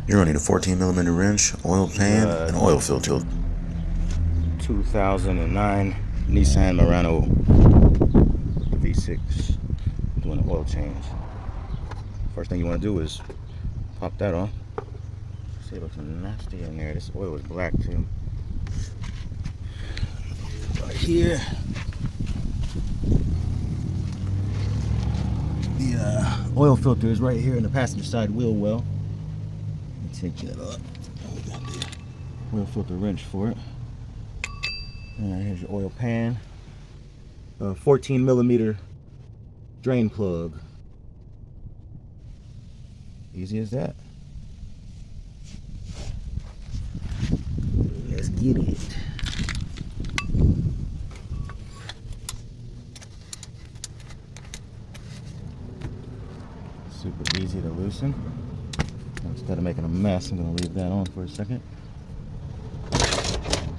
You're gonna need a 14mm wrench, oil pan, and oil filter. 2009 Nissan Murano V6 doing an oil change. First thing you want to do is pop that off. See, it looks nasty in there. This oil is black too. Right here, the oil filter is right here in the passenger side wheel well. Let me take that up. We got the oil filter wrench for it. And here's your oil pan. 14mm drain plug. Easy as that. Let's get it. Super easy to loosen. Instead of making a mess, I'm going to leave that on for a second.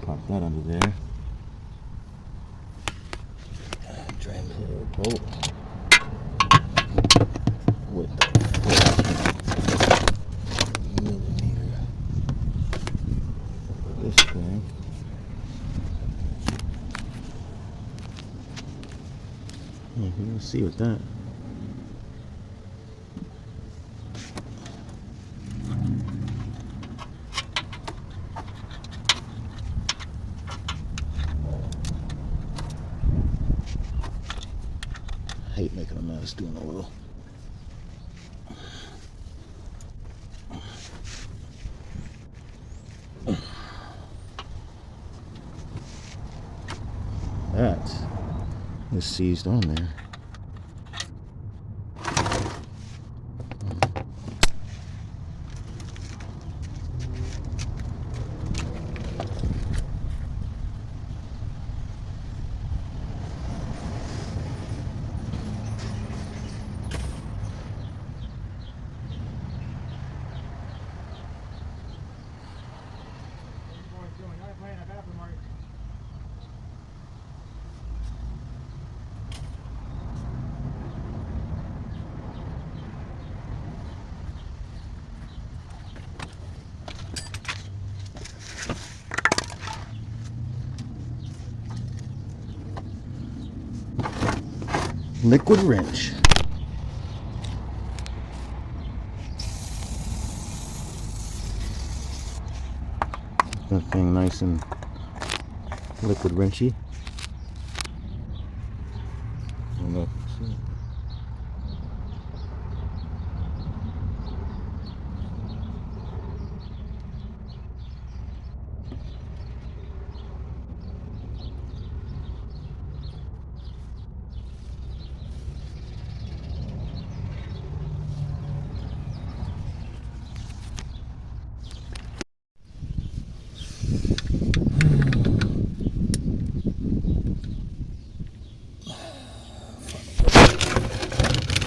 Pop that under there. Drain plug bolt with the 14mm for this thing. We'll see with that. I hate making a mess doing oil. That is seized on there. Liquid wrench. That thing nice and liquid wrenchy.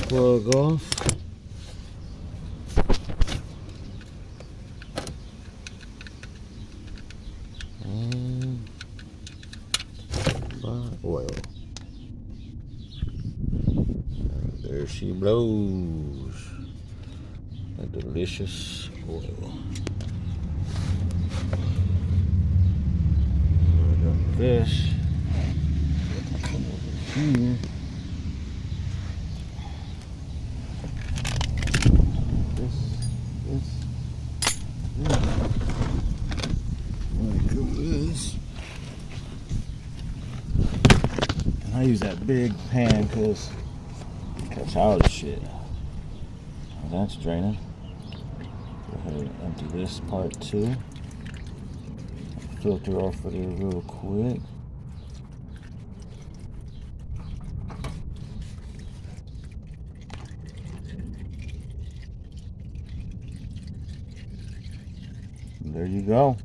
Plug off. And oil. And there she blows. A delicious oil. Fish. Come over here. I use that big pan because it catch all the shit. Well, that's draining. Go ahead and empty this part too. Filter off of there real quick. And there you go.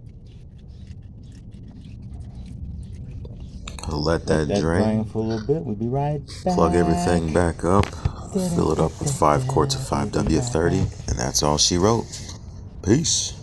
Let that drain for a little bit. We'll be right back. Plug everything back up. Fill it up with 5 quarts of 5W30, and that's all she wrote. Peace.